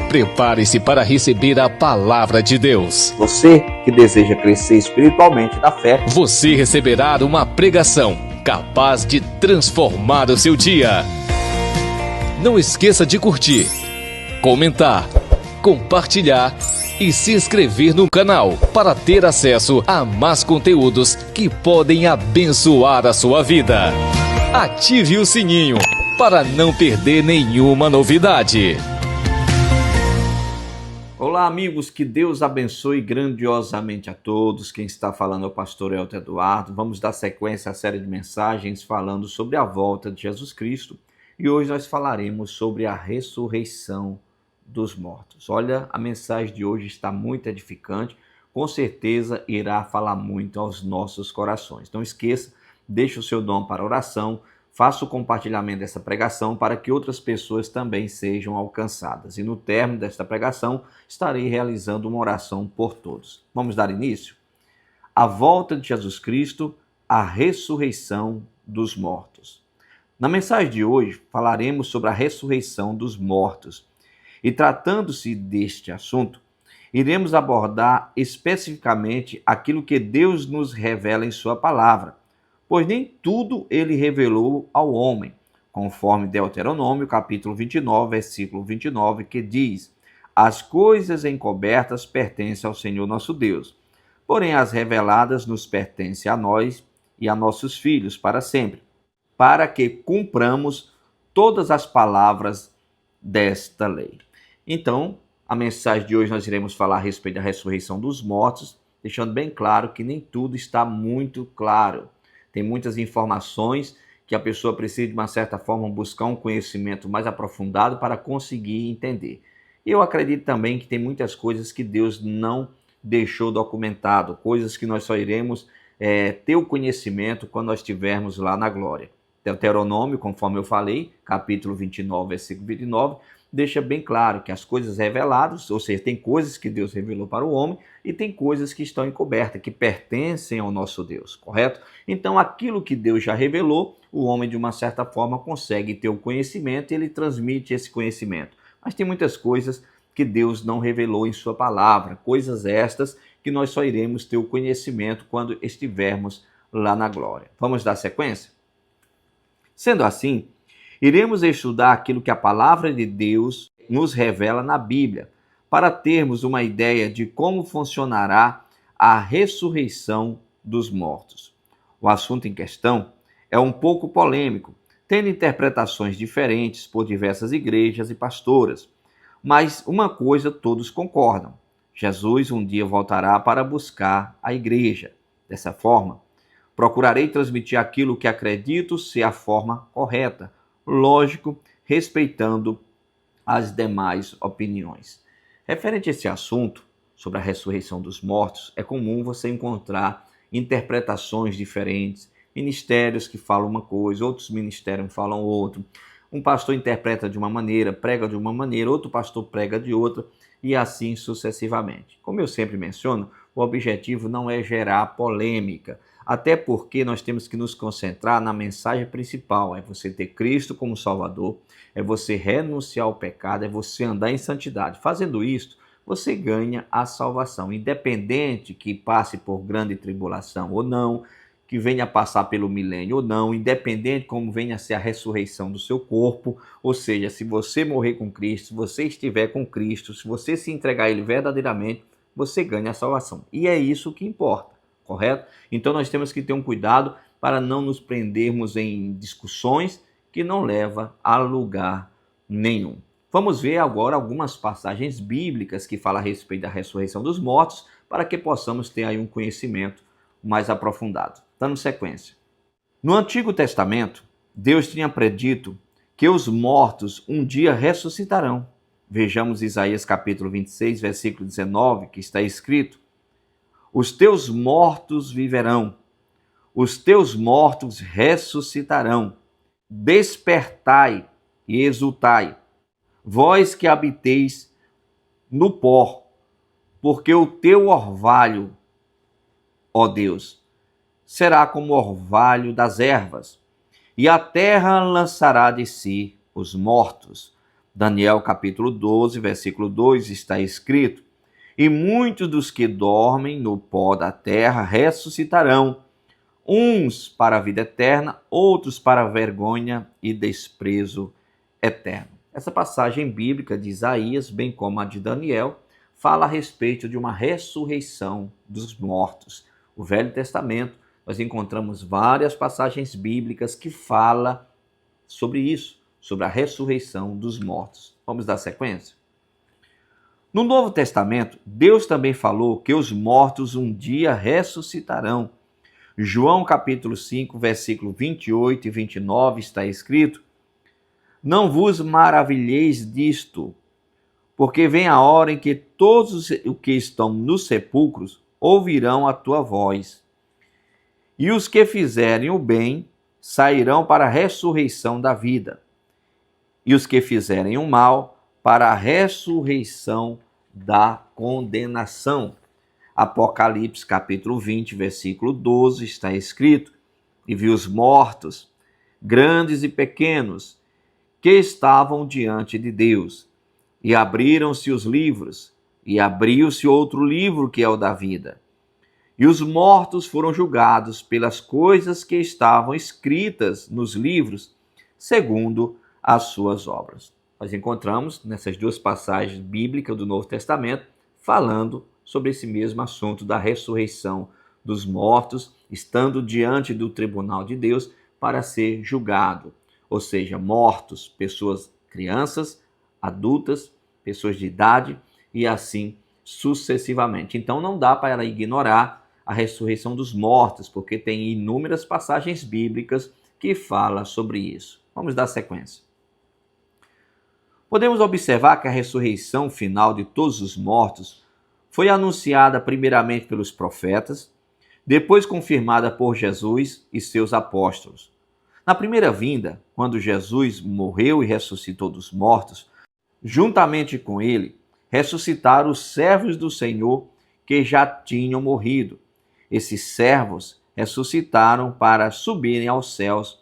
Prepare-se para receber a palavra de Deus. Você que deseja crescer espiritualmente na fé, Você receberá uma pregação capaz de transformar o seu dia. Não esqueça de curtir, comentar, compartilhar e se inscrever no canal para ter acesso a mais conteúdos que podem abençoar a sua vida. Ative o sininho para não perder nenhuma novidade. Olá, amigos, que Deus abençoe grandiosamente a todos. Quem está falando é o pastor Elton Eduardo. Vamos dar sequência à série de mensagens falando sobre a volta de Jesus Cristo. E hoje nós falaremos sobre a ressurreição dos mortos. Olha, a mensagem de hoje está muito edificante. Com certeza irá falar muito aos nossos corações. Não esqueça, deixe o seu dom para oração. Faça o compartilhamento dessa pregação para que outras pessoas também sejam alcançadas. E no término desta pregação, estarei realizando uma oração por todos. Vamos dar início? A volta de Jesus Cristo, a ressurreição dos mortos. Na mensagem de hoje, falaremos sobre a ressurreição dos mortos. E tratando-se deste assunto, iremos abordar especificamente aquilo que Deus nos revela em sua palavra. Pois nem tudo ele revelou ao homem, conforme Deuteronômio, capítulo 29, versículo 29, que diz: as coisas encobertas pertencem ao Senhor nosso Deus, porém as reveladas nos pertencem a nós e a nossos filhos para sempre, para que cumpramos todas as palavras desta lei. Então, a mensagem de hoje nós iremos falar a respeito da ressurreição dos mortos, deixando bem claro que nem tudo está muito claro. Tem muitas informações que a pessoa precisa, de uma certa forma, buscar um conhecimento mais aprofundado para conseguir entender. Eu acredito também que tem muitas coisas que Deus não deixou documentado, coisas que nós só iremos ter o conhecimento quando nós estivermos lá na glória. Deuteronômio, conforme eu falei, capítulo 29, versículo 29, deixa bem claro que as coisas reveladas, ou seja, tem coisas que Deus revelou para o homem e tem coisas que estão encobertas, que pertencem ao nosso Deus, correto? Então, aquilo que Deus já revelou, o homem, de uma certa forma, consegue ter o conhecimento e ele transmite esse conhecimento. Mas tem muitas coisas que Deus não revelou em sua palavra, coisas estas que nós só iremos ter o conhecimento quando estivermos lá na glória. Vamos dar sequência? Sendo assim, iremos estudar aquilo que a palavra de Deus nos revela na Bíblia, para termos uma ideia de como funcionará a ressurreição dos mortos. O assunto em questão é um pouco polêmico, tendo interpretações diferentes por diversas igrejas e pastoras. Mas uma coisa todos concordam: Jesus um dia voltará para buscar a igreja. Dessa forma, procurarei transmitir aquilo que acredito ser a forma correta, lógico, respeitando as demais opiniões. Referente a esse assunto, sobre a ressurreição dos mortos, é comum você encontrar interpretações diferentes, ministérios que falam uma coisa, outros ministérios falam outra. Um pastor interpreta de uma maneira, prega de uma maneira, outro pastor prega de outra, e assim sucessivamente. Como eu sempre menciono, o objetivo não é gerar polêmica, até porque nós temos que nos concentrar na mensagem principal, é você ter Cristo como Salvador, é você renunciar ao pecado, é você andar em santidade. Fazendo isso, você ganha a salvação, independente que passe por grande tribulação ou não, que venha passar pelo milênio ou não, independente como venha a ser a ressurreição do seu corpo, ou seja, se você morrer com Cristo, se você estiver com Cristo, se você se entregar a Ele verdadeiramente, você ganha a salvação. E é isso que importa, correto? Então nós temos que ter um cuidado para não nos prendermos em discussões que não levam a lugar nenhum. Vamos ver agora algumas passagens bíblicas que falam a respeito da ressurreição dos mortos, para que possamos ter aí um conhecimento mais aprofundado. Dando sequência. No Antigo Testamento, Deus tinha predito que os mortos um dia ressuscitarão. Vejamos Isaías capítulo 26, versículo 19, que está escrito: os teus mortos viverão, os teus mortos ressuscitarão. Despertai e exultai, vós que habiteis no pó, porque o teu orvalho, ó Deus, será como o orvalho das ervas, e a terra lançará de si os mortos, Daniel capítulo 12, versículo 2 está escrito: E muitos dos que dormem no pó da terra ressuscitarão, uns para a vida eterna, outros para a vergonha e desprezo eterno. Essa passagem bíblica de Isaías, bem como a de Daniel, fala a respeito de uma ressurreição dos mortos. O Velho Testamento, nós encontramos várias passagens bíblicas que falam sobre isso, sobre a ressurreição dos mortos. Vamos dar sequência? No Novo Testamento, Deus também falou que os mortos um dia ressuscitarão. João capítulo 5, versículo 28 e 29 está escrito: Não vos maravilheis disto, porque vem a hora em que todos os que estão nos sepulcros ouvirão a tua voz. E os que fizerem o bem sairão para a ressurreição da vida, e os que fizerem o mal para a ressurreição da condenação. Apocalipse capítulo 20, versículo 12 está escrito: E vi os mortos, grandes e pequenos, que estavam diante de Deus, e abriram-se os livros, e abriu-se outro livro que é o da vida. E os mortos foram julgados pelas coisas que estavam escritas nos livros, segundo as suas obras. Nós encontramos nessas duas passagens bíblicas do Novo Testamento falando sobre esse mesmo assunto da ressurreição dos mortos, estando diante do tribunal de Deus para ser julgado. Ou seja, mortos, pessoas, crianças, adultas, pessoas de idade e assim sucessivamente. Então não dá para ignorar a ressurreição dos mortos, porque tem inúmeras passagens bíblicas que falam sobre isso. Vamos dar sequência. Podemos observar que a ressurreição final de todos os mortos foi anunciada primeiramente pelos profetas, depois confirmada por Jesus e seus apóstolos. Na primeira vinda, quando Jesus morreu e ressuscitou dos mortos, juntamente com ele, ressuscitaram os servos do Senhor que já tinham morrido. Esses servos ressuscitaram para subirem aos céus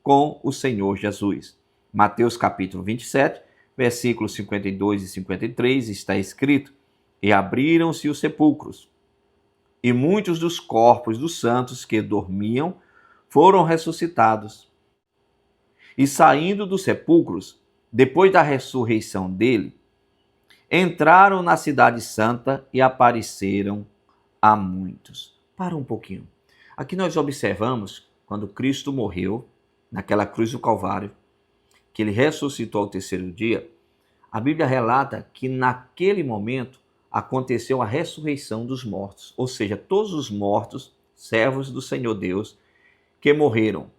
com o Senhor Jesus. Mateus capítulo 27, versículos 52 e 53 está escrito: E abriram-se os sepulcros, e muitos dos corpos dos santos que dormiam foram ressuscitados. E saindo dos sepulcros, depois da ressurreição dele, entraram na cidade santa e apareceram a muitos. Para um pouquinho. Aqui nós observamos, quando Cristo morreu, naquela cruz do Calvário, que ele ressuscitou ao terceiro dia, a Bíblia relata que naquele momento aconteceu a ressurreição dos mortos. Ou seja, todos os mortos, servos do Senhor Deus, que morreram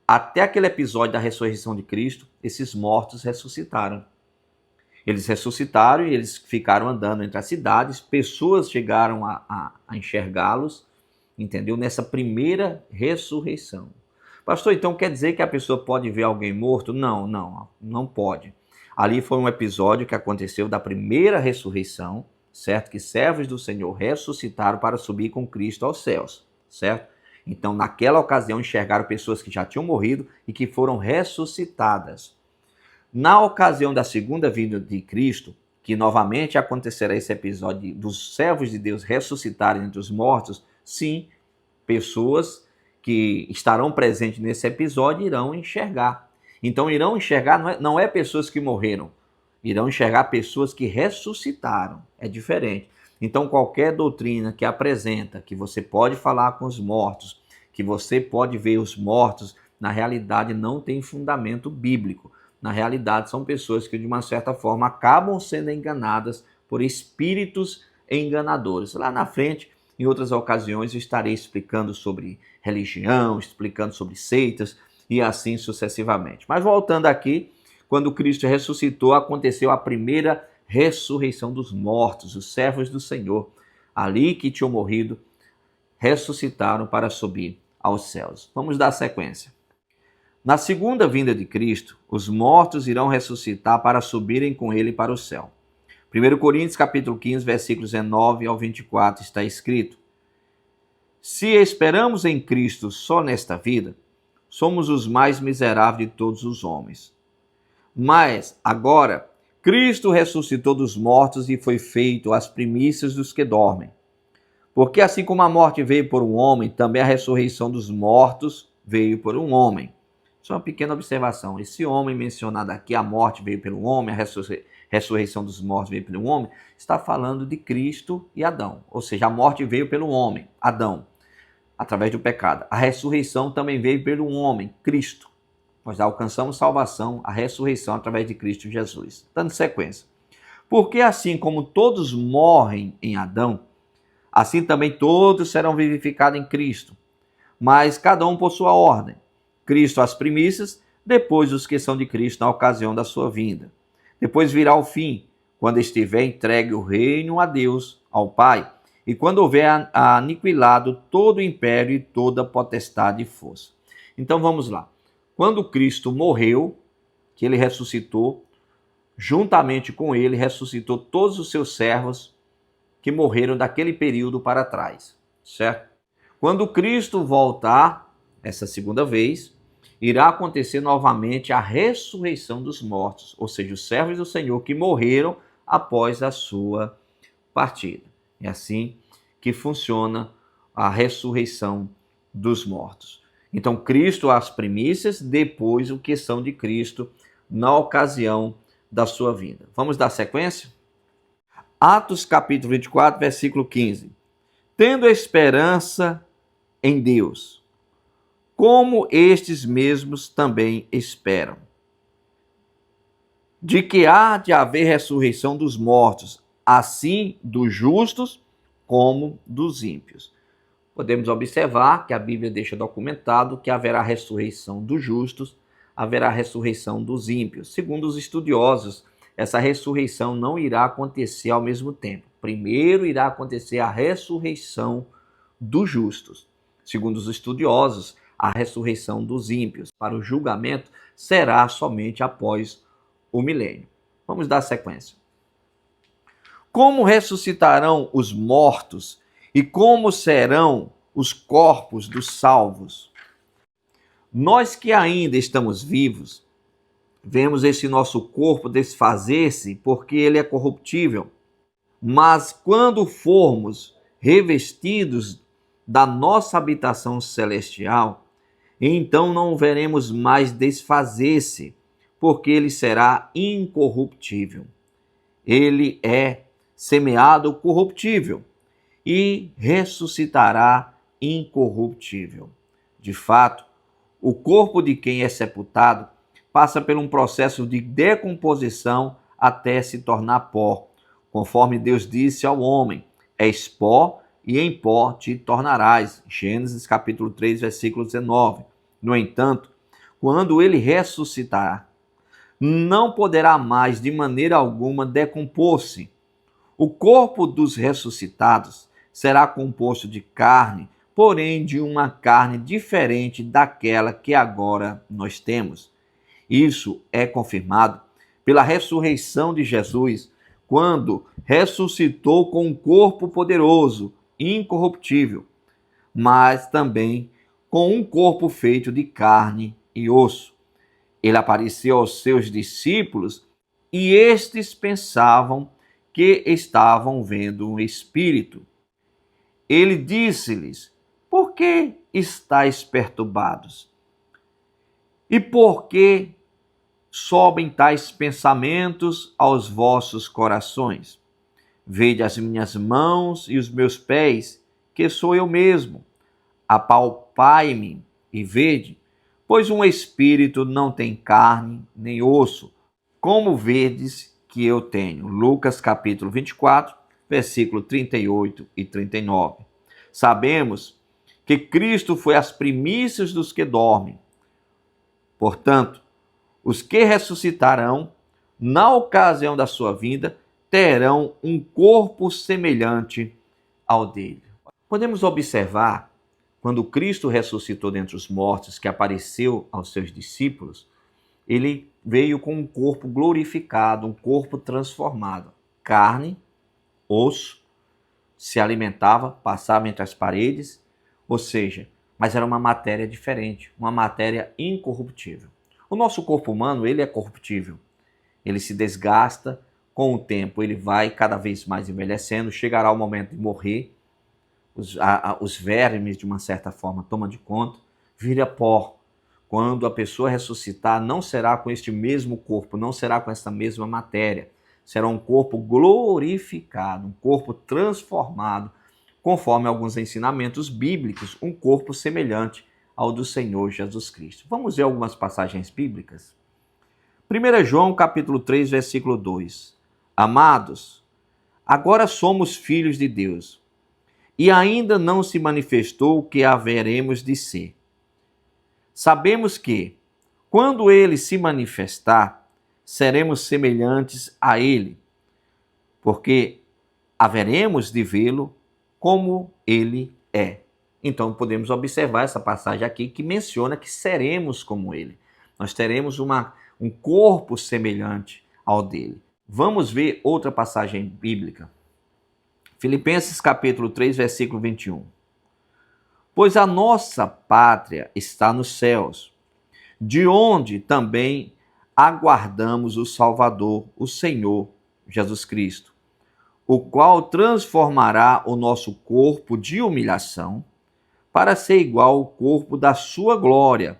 até aquele episódio da ressurreição de Cristo, esses mortos ressuscitaram. Eles ressuscitaram e eles ficaram andando entre as cidades, pessoas chegaram a enxergá-los, entendeu? Nessa primeira ressurreição. Pastor, então quer dizer que a pessoa pode ver alguém morto? Não pode. Ali foi um episódio que aconteceu da primeira ressurreição, certo? Que servos do Senhor ressuscitaram para subir com Cristo aos céus, certo? Então, naquela ocasião, enxergaram pessoas que já tinham morrido e que foram ressuscitadas. Na ocasião da segunda vinda de Cristo, que novamente acontecerá esse episódio dos servos de Deus ressuscitarem entre os mortos, sim, pessoas que estarão presentes nesse episódio irão enxergar. Então, irão enxergar não é pessoas que morreram, irão enxergar pessoas que ressuscitaram. É diferente. Então, qualquer doutrina que apresenta que você pode falar com os mortos, que você pode ver os mortos, na realidade não tem fundamento bíblico. Na realidade, são pessoas que, de uma certa forma, acabam sendo enganadas por espíritos enganadores. Lá na frente, em outras ocasiões, eu estarei explicando sobre religião, explicando sobre seitas e assim sucessivamente. Mas voltando aqui, quando Cristo ressuscitou, aconteceu a primeira ressurreição dos mortos, os servos do Senhor, ali que tinham morrido, ressuscitaram para subir aos céus. Vamos dar sequência. Na segunda vinda de Cristo, os mortos irão ressuscitar para subirem com ele para o céu. 1 Coríntios capítulo 15, versículos 19 ao 24 está escrito: Se esperamos em Cristo só nesta vida, somos os mais miseráveis de todos os homens. Mas agora Cristo ressuscitou dos mortos e foi feito as primícias dos que dormem. Porque assim como a morte veio por um homem, também a ressurreição dos mortos veio por um homem. Só uma pequena observação. Esse homem mencionado aqui, a morte veio pelo homem, a ressurreição dos mortos veio pelo homem, está falando de Cristo e Adão. Ou seja, a morte veio pelo homem, Adão, através do pecado. A ressurreição também veio pelo homem, Cristo. Nós alcançamos salvação, a ressurreição através de Cristo Jesus. Dando sequência. Porque assim como todos morrem em Adão, assim também todos serão vivificados em Cristo. Mas cada um por sua ordem. Cristo as primícias, depois os que são de Cristo na ocasião da sua vinda. Depois virá o fim, quando estiver entregue o reino a Deus, ao Pai, e quando houver aniquilado todo o império e toda potestade e força. Então vamos lá. Quando Cristo morreu, que ele ressuscitou, juntamente com ele ressuscitou todos os seus servos que morreram daquele período para trás, certo? Quando Cristo voltar, essa segunda vez, irá acontecer novamente a ressurreição dos mortos, ou seja, os servos do Senhor que morreram após a sua partida. É assim que funciona a ressurreição dos mortos. Então, Cristo as primícias, depois o que são de Cristo na ocasião da sua vinda. Vamos dar sequência? Atos capítulo 24, versículo 15. Tendo esperança em Deus, como estes mesmos também esperam, de que há de haver ressurreição dos mortos, assim dos justos como dos ímpios. Podemos observar que a Bíblia deixa documentado que haverá ressurreição dos justos, haverá ressurreição dos ímpios. Segundo os estudiosos, essa ressurreição não irá acontecer ao mesmo tempo. Primeiro irá acontecer a ressurreição dos justos. Segundo os estudiosos, a ressurreição dos ímpios para o julgamento será somente após o milênio. Vamos dar sequência. Como ressuscitarão os mortos e como serão os corpos dos salvos? Nós que ainda estamos vivos, vemos esse nosso corpo desfazer-se porque ele é corruptível. Mas quando formos revestidos da nossa habitação celestial, então não o veremos mais desfazer-se, porque ele será incorruptível. Ele é semeado corruptível e ressuscitará incorruptível. De fato, o corpo de quem é sepultado passa por um processo de decomposição até se tornar pó, conforme Deus disse ao homem: és pó e em pó te tornarás. Gênesis capítulo 3, versículo 19. No entanto, quando ele ressuscitar, não poderá mais de maneira alguma decompor-se. O corpo dos ressuscitados será composto de carne, porém de uma carne diferente daquela que agora nós temos. Isso é confirmado pela ressurreição de Jesus, quando ressuscitou com um corpo poderoso, incorruptível, mas também com um corpo feito de carne e osso. Ele apareceu aos seus discípulos e estes pensavam que estavam vendo um espírito. Ele disse-lhes: por que estáis perturbados? E por que sobem tais pensamentos aos vossos corações? Vede as minhas mãos e os meus pés, que sou eu mesmo. Apalpai-me e vede, pois um espírito não tem carne nem osso, como vedes que eu tenho. Lucas capítulo 24, versículo 38 e 39. Sabemos que Cristo foi as primícias dos que dormem. Portanto, os que ressuscitarão, na ocasião da sua vinda, terão um corpo semelhante ao dele. Podemos observar, quando Cristo ressuscitou dentre os mortos, que apareceu aos seus discípulos, ele veio com um corpo glorificado, um corpo transformado. Carne, osso, se alimentava, passava entre as paredes, ou seja, mas era uma matéria diferente, uma matéria incorruptível. O nosso corpo humano, ele é corruptível, ele se desgasta, com o tempo ele vai cada vez mais envelhecendo, chegará o momento de morrer, os vermes, de uma certa forma, tomam de conta, vira pó. Quando a pessoa ressuscitar, não será com este mesmo corpo, não será com essa mesma matéria. Será um corpo glorificado, um corpo transformado, conforme alguns ensinamentos bíblicos, um corpo semelhante ao do Senhor Jesus Cristo. Vamos ver algumas passagens bíblicas? 1 João capítulo 3, versículo 2. Amados, agora somos filhos de Deus, e ainda não se manifestou o que haveremos de ser. Sabemos que, quando ele se manifestar, seremos semelhantes a ele, porque haveremos de vê-lo como ele é. Então podemos observar essa passagem aqui que menciona que seremos como ele. Nós teremos um corpo semelhante ao dele. Vamos ver outra passagem bíblica. Filipenses capítulo 3, versículo 21. Pois a nossa pátria está nos céus, de onde também aguardamos o Salvador, o Senhor Jesus Cristo, o qual transformará o nosso corpo de humilhação para ser igual ao corpo da sua glória,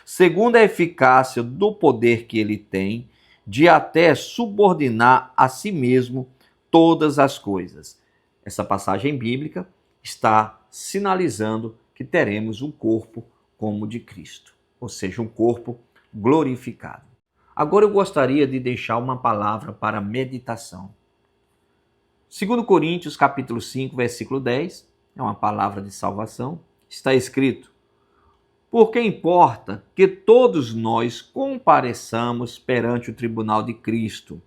segundo a eficácia do poder que ele tem de até subordinar a si mesmo todas as coisas. Essa passagem bíblica está sinalizando que teremos um corpo como o de Cristo, ou seja, um corpo glorificado. Agora eu gostaria de deixar uma palavra para meditação. 2 Coríntios capítulo 5, versículo 10, é uma palavra de salvação, está escrito: porque importa que todos nós compareçamos perante o tribunal de Cristo,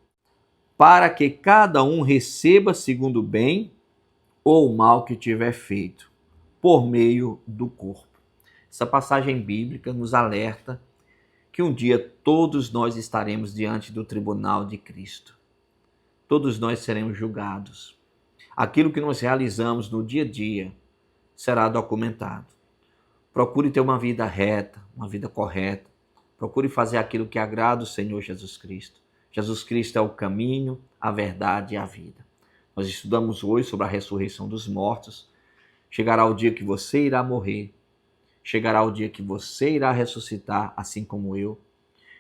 para que cada um receba segundo o bem ou o mal que tiver feito, por meio do corpo. Essa passagem bíblica nos alerta que um dia todos nós estaremos diante do tribunal de Cristo. Todos nós seremos julgados. Aquilo que nós realizamos no dia a dia será documentado. Procure ter uma vida reta, uma vida correta. Procure fazer aquilo que agrada o Senhor Jesus Cristo. Jesus Cristo é o caminho, a verdade e a vida. Nós estudamos hoje sobre a ressurreição dos mortos. Chegará o dia que você irá morrer. Chegará o dia que você irá ressuscitar, assim como eu.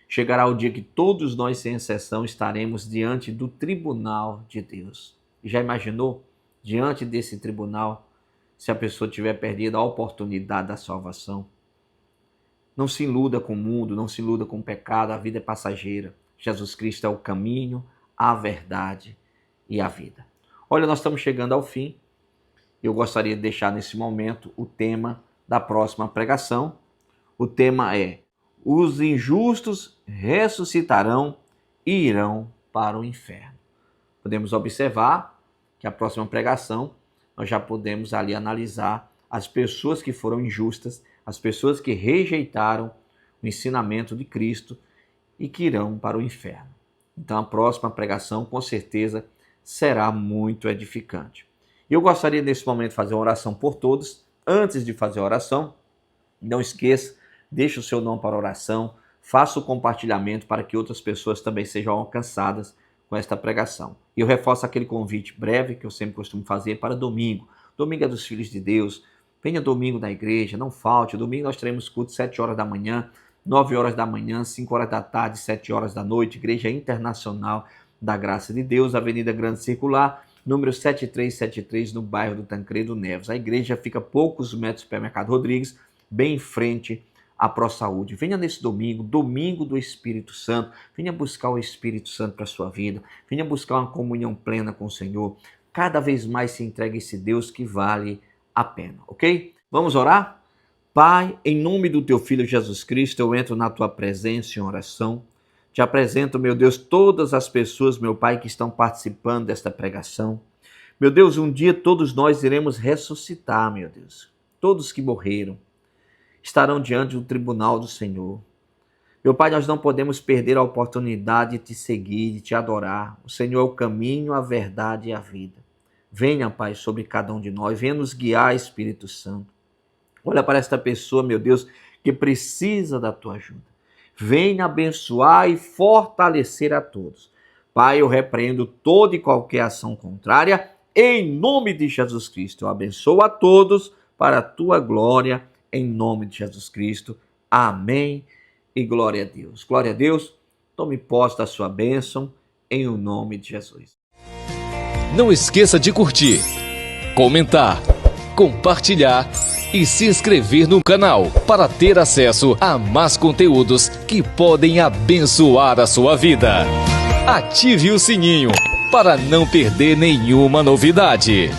Chegará o dia que todos nós, sem exceção, estaremos diante do tribunal de Deus. Já imaginou? Diante desse tribunal, se a pessoa tiver perdido a oportunidade da salvação. Não se iluda com o mundo, não se iluda com o pecado, a vida é passageira. Jesus Cristo é o caminho, a verdade e a vida. Olha, nós estamos chegando ao fim. Eu gostaria de deixar nesse momento o tema da próxima pregação. O tema é: os injustos ressuscitarão e irão para o inferno. Podemos observar que a próxima pregação nós já podemos ali analisar as pessoas que foram injustas, as pessoas que rejeitaram o ensinamento de Cristo e que irão para o inferno. Então a próxima pregação com certeza será muito edificante. Eu gostaria nesse momento de fazer uma oração por todos. Antes de fazer a oração, não esqueça, deixe o seu nome para a oração, faça o compartilhamento para que outras pessoas também sejam alcançadas com esta pregação. E eu reforço aquele convite breve que eu sempre costumo fazer para domingo. Domingo é dos Filhos de Deus. Venha domingo na igreja, não falte. Domingo nós teremos culto 7 horas da manhã, 9 horas da manhã, 5 horas da tarde, 7 horas da noite. Igreja Internacional da Graça de Deus, Avenida Grande Circular, número 7373, no bairro do Tancredo Neves. A igreja fica a poucos metros do Supermercado Rodrigues, bem em frente à ProSaúde. Venha nesse domingo, domingo do Espírito Santo. Venha buscar o Espírito Santo para a sua vida. Venha buscar uma comunhão plena com o Senhor. Cada vez mais se entregue a esse Deus que vale a pena, ok? Vamos orar? Pai, em nome do teu Filho Jesus Cristo, eu entro na tua presença em oração. Te apresento, meu Deus, todas as pessoas, meu Pai, que estão participando desta pregação. Meu Deus, um dia todos nós iremos ressuscitar, meu Deus. Todos que morreram estarão diante do tribunal do Senhor. Meu Pai, nós não podemos perder a oportunidade de te seguir, de te adorar. O Senhor é o caminho, a verdade e a vida. Venha, Pai, sobre cada um de nós. Venha nos guiar, Espírito Santo. Olha para esta pessoa, meu Deus, que precisa da tua ajuda. venha abençoar e fortalecer a todos. Pai, eu repreendo toda e qualquer ação contrária, em nome de Jesus Cristo. Eu abençoo a todos para a tua glória, em nome de Jesus Cristo. Amém e glória a Deus. Glória a Deus, tome posse da sua bênção, em o nome de Jesus. Não esqueça de curtir, comentar, compartilhar e se inscrever no canal para ter acesso a mais conteúdos que podem abençoar a sua vida. Ative o sininho para não perder nenhuma novidade.